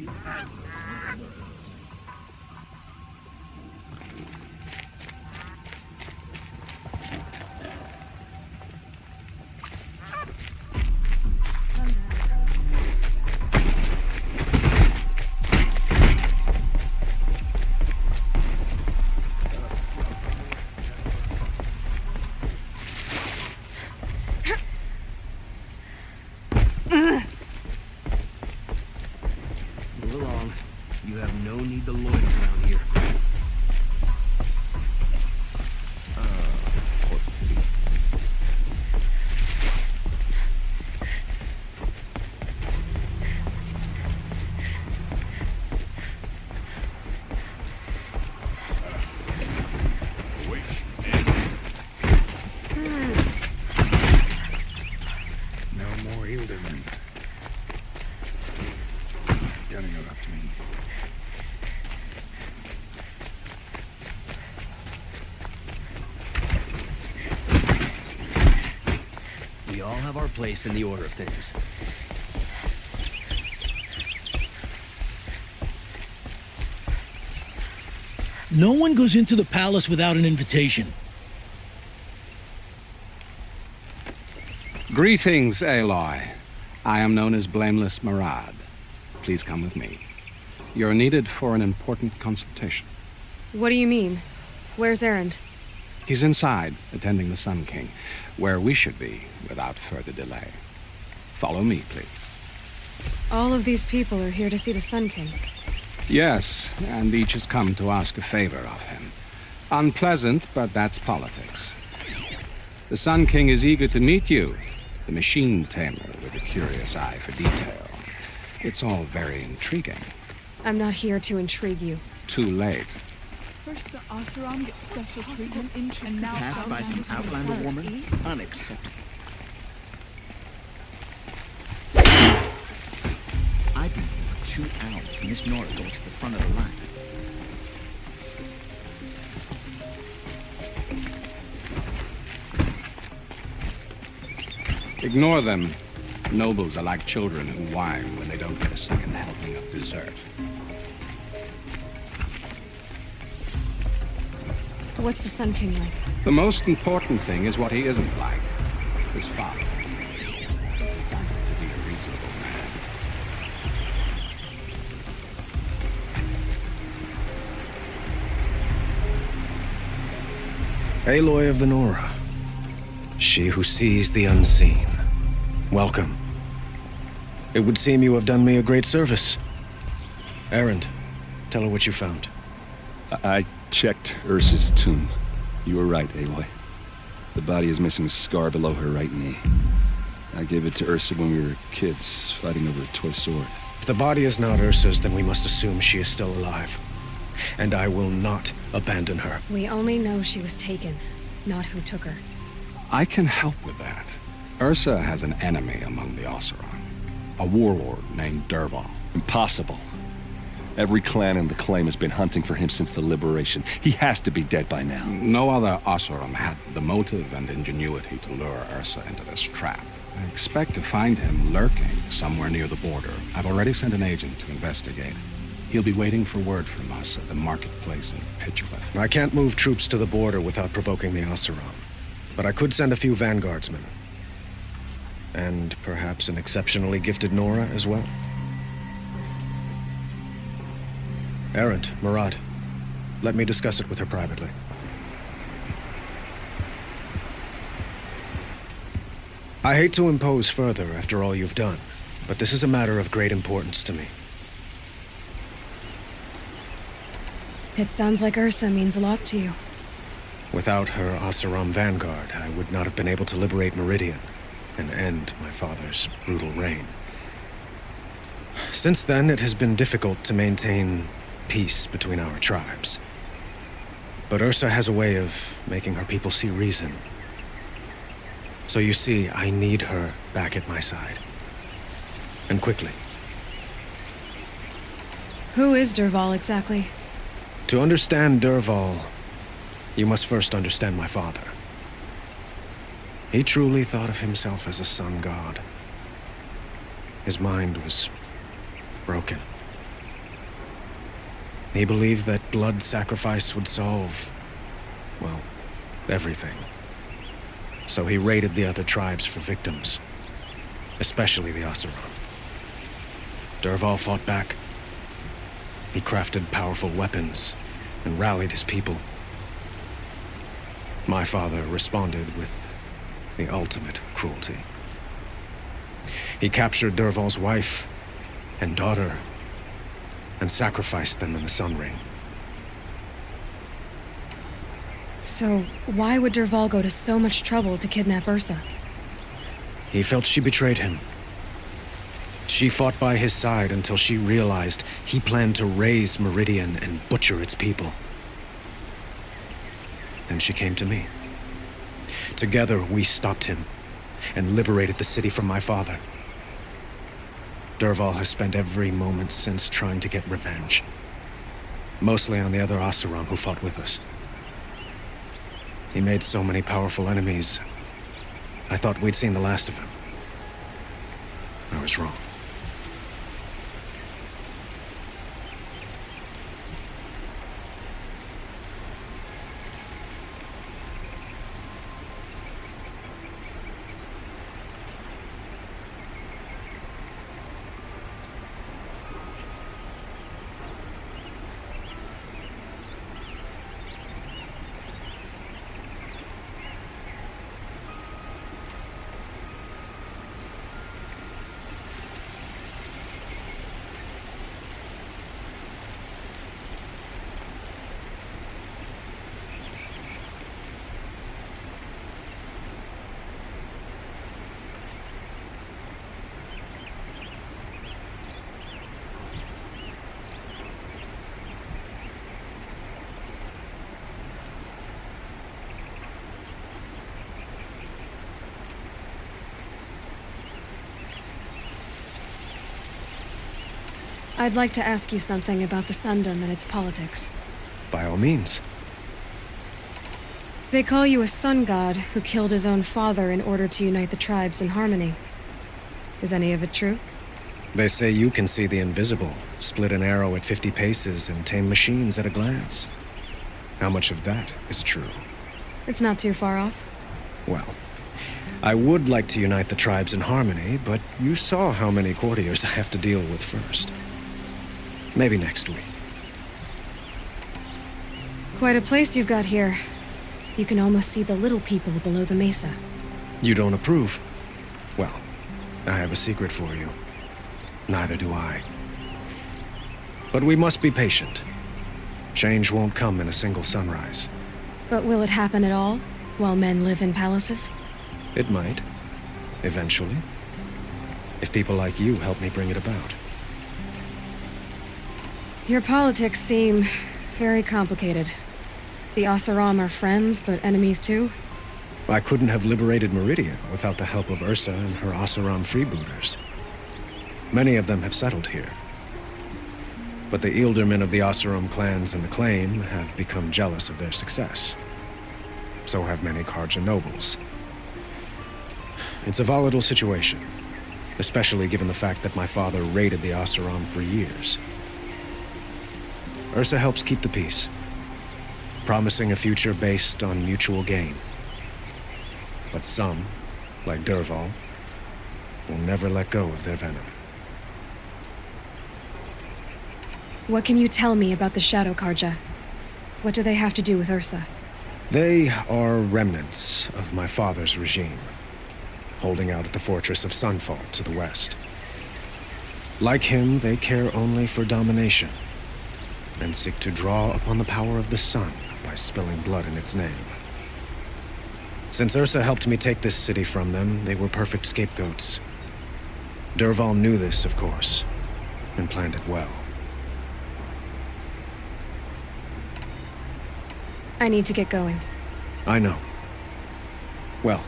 Move along. You have no need to loiter around here. No more Hildebrand. Getting her up to me. We all have our place in the order of things. No one goes into the palace without an invitation. Greetings, Aloy. I am known as Blameless Marad. Please come with me. You're needed for an important consultation. What do you mean? Where's Erend? He's inside, attending the Sun King, where we should be without further delay. Follow me, please. All of these people are here to see the Sun King. Yes, and each has come to ask a favor of him. Unpleasant, but that's politics. The Sun King is eager to meet you, the machine tamer with a curious eye for detail. It's all very intriguing. I'm not here to intrigue you. Too late. First the Oseram gets special treatment, and now Passed by some Outlander woman? Unacceptable. I've been here for 2 hours, and this Nora goes to the front of the line. Ignore them. Nobles are like children who whine when they don't get a second helping of dessert. What's the Sun King like? The most important thing is what he isn't like. His father. To be a reasonable man. Aloy of the Nora. She who sees the unseen. Welcome. It would seem you have done me a great service. Erend, tell her what you found. I checked Ursa's tomb. You were right, Aloy. The body is missing a scar below her right knee. I gave it to Ursa when we were kids, fighting over a toy sword. If the body is not Ursa's, then we must assume she is still alive. And I will not abandon her. We only know she was taken, not who took her. I can help with that. Ursa has an enemy among the Oseram. A warlord named Dervahl. Impossible. Every clan in the claim has been hunting for him since the liberation. He has to be dead by now. No other Oseram had the motive and ingenuity to lure Ursa into this trap. I expect to find him lurking somewhere near the border. I've already sent an agent to investigate. He'll be waiting for word from us at the marketplace in Pitchcliff. I can't move troops to the border without provoking the Oseram. But I could send a few vanguardsmen. And perhaps an exceptionally gifted Nora as well. Erend, Marad, let me discuss it with her privately. I hate to impose further after all you've done, but this is a matter of great importance to me. It sounds like Ursa means a lot to you. Without her Oseram vanguard, I would not have been able to liberate Meridian and end my father's brutal reign. Since then, it has been difficult to maintain peace between our tribes. But Ursa has a way of making her people see reason. So you see, I need her back at my side. And quickly. Who is Dervahl exactly? To understand Dervahl, you must first understand my father. He truly thought of himself as a sun god. His mind was broken. He believed that blood sacrifice would solve, well, everything. So he raided the other tribes for victims, especially the Oseram. Dervahl fought back. He crafted powerful weapons and rallied his people. My father responded with the ultimate cruelty. He captured Dervahl's wife and daughter and sacrificed them in the Sun Ring. So, why would Dervahl go to so much trouble to kidnap Ursa? He felt she betrayed him. She fought by his side until she realized he planned to raise Meridian and butcher its people. Then she came to me. Together, we stopped him and liberated the city from my father. Dervahl has spent every moment since trying to get revenge. Mostly on the other Oseram who fought with us. He made so many powerful enemies, I thought we'd seen the last of him. I was wrong. I'd like to ask you something about the Sundom and its politics. By all means. They call you a sun god who killed his own father in order to unite the tribes in harmony. Is any of it true? They say you can see the invisible, split an arrow at 50 paces, and tame machines at a glance. How much of that is true? It's not too far off. Well, I would like to unite the tribes in harmony, but you saw how many courtiers I have to deal with first. Maybe next week. Quite a place you've got here. You can almost see the little people below the mesa. You don't approve? Well, I have a secret for you. Neither do I. But we must be patient. Change won't come in a single sunrise. But will it happen at all, while men live in palaces? It might. Eventually. If people like you help me bring it about. Your politics seem very complicated. The Oseram are friends, but enemies too? I couldn't have liberated Meridian without the help of Ursa and her Oseram freebooters. Many of them have settled here. But the Ealdormen of the Oseram clans and the Claim have become jealous of their success. So have many Carja nobles. It's a volatile situation, especially given the fact that my father raided the Oseram for years. Ursa helps keep the peace, promising a future based on mutual gain. But some, like Dervahl, will never let go of their venom. What can you tell me about the Shadow Carja? What do they have to do with Ursa? They are remnants of my father's regime, holding out at the fortress of Sunfall to the west. Like him, they care only for domination, and seek to draw upon the power of the sun by spilling blood in its name. Since Ursa helped me take this city from them, they were perfect scapegoats. Dervahl knew this, of course, and planned it well. I need to get going. I know. Well,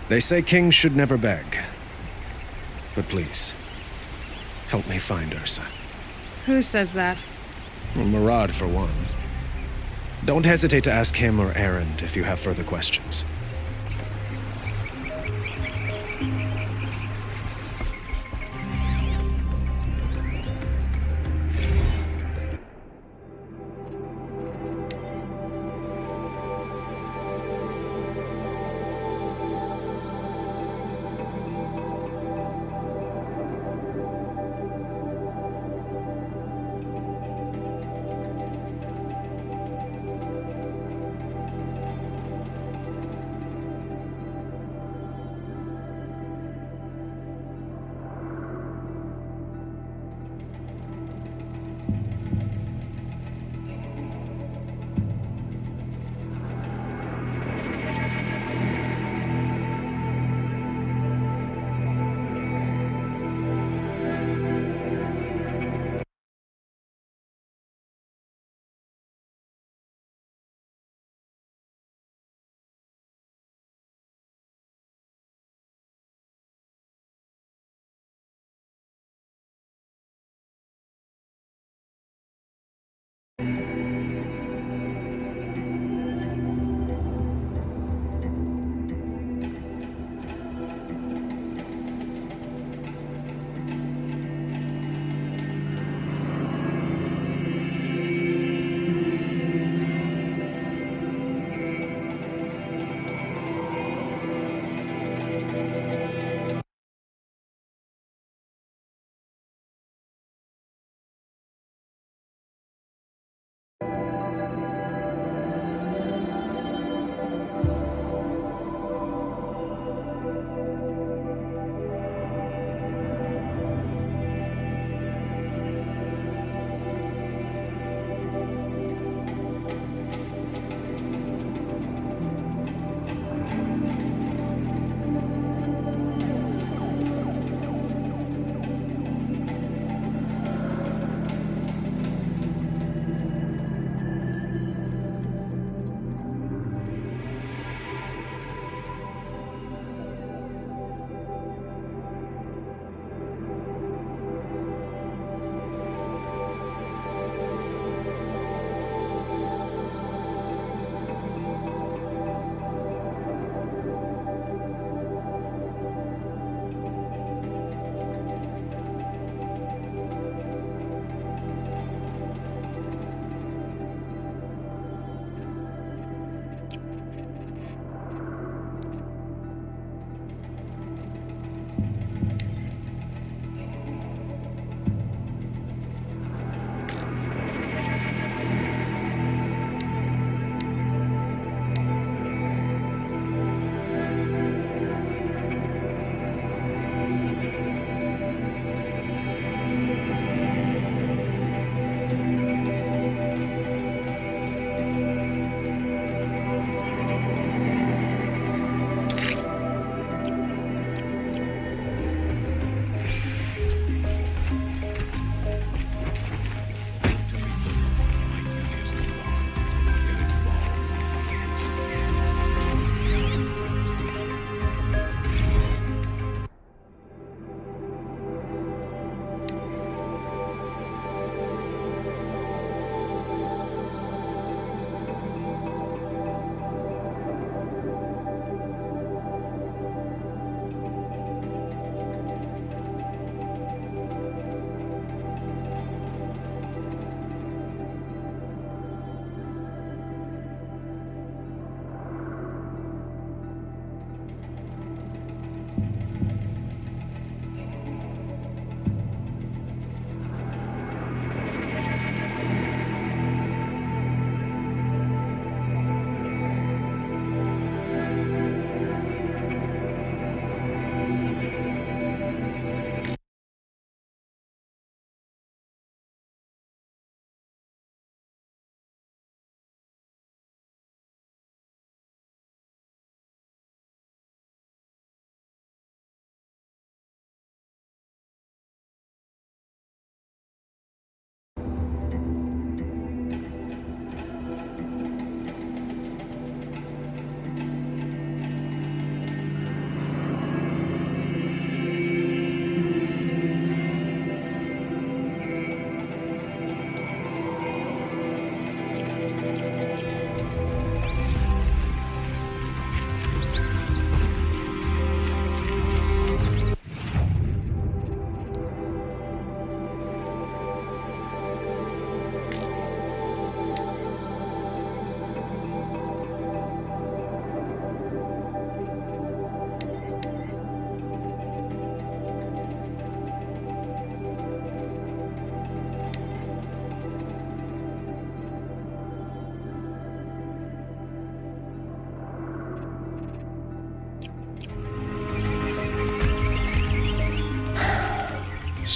they say kings should never beg. But please, help me find Ursa. Who says that? Well, Murad, for one. Don't hesitate to ask him or Erend if you have further questions.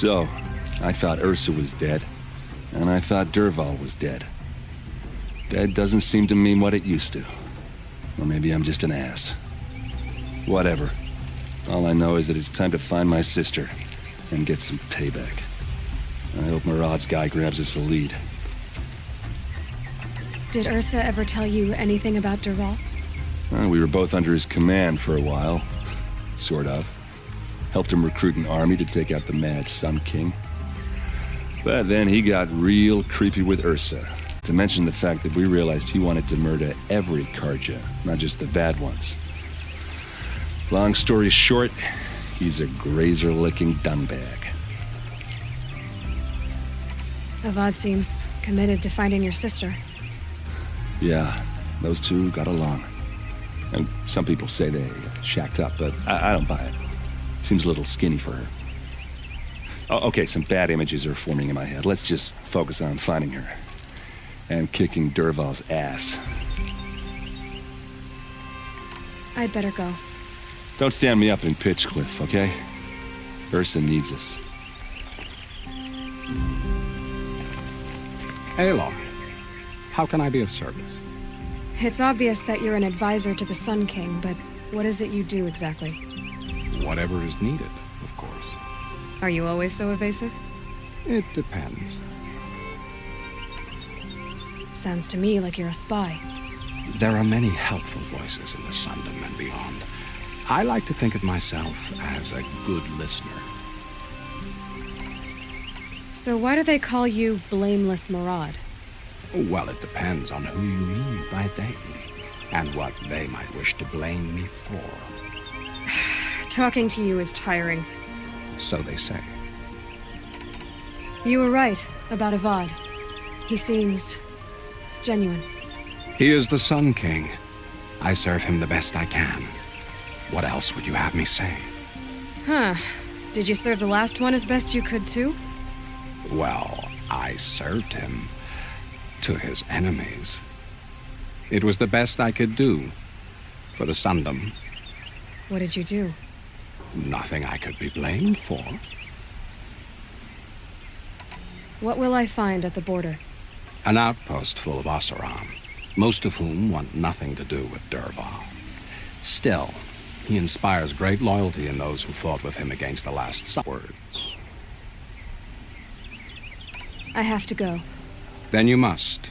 So, I thought Ursa was dead, and I thought Dervahl was dead. Dead doesn't seem to mean what it used to. Or maybe I'm just an ass. Whatever. All I know is that it's time to find my sister and get some payback. I hope Murad's guy grabs us a lead. Did Ursa ever tell you anything about Dervahl? Well, we were both under his command for a while. Sort of. Helped him recruit an army to take out the Mad Sun King. But then he got real creepy with Ursa, To mention the fact that we realized he wanted to murder every Karja, not just the bad ones. Long story short, he's a grazer-licking dungbag. Avad seems committed to finding your sister. Yeah, those two got along. And some people say they shacked up, but I don't buy it. Seems a little skinny for her. Oh, okay, some bad images are forming in my head. Let's just focus on finding her. And kicking Dervahl's ass. I'd better go. Don't stand me up in Pitchcliff, okay? Ursa needs us. Aloy, how can I be of service? It's obvious that you're an advisor to the Sun King, but what is it you do exactly? Whatever is needed, of course. Are you always so evasive? It depends. Sounds to me like you're a spy. There are many helpful voices in the Sundom and beyond. I like to think of myself as a good listener. So why do they call you Blameless Marad? Well, it depends on who you mean by they, and what they might wish to blame me for. Talking to you is tiring. So they say. You were right about Avad. He seems genuine. He is the Sun King. I serve him the best I can. What else would you have me say? Huh. Did you serve the last one as best you could, too? Well, I served him to his enemies. It was the best I could do for the Sundom. What did you do? Nothing I could be blamed for. What will I find at the border? An outpost full of Oseram, most of whom want nothing to do with Dervahl. Still, he inspires great loyalty in those who fought with him against the last words. I have to go. Then you must.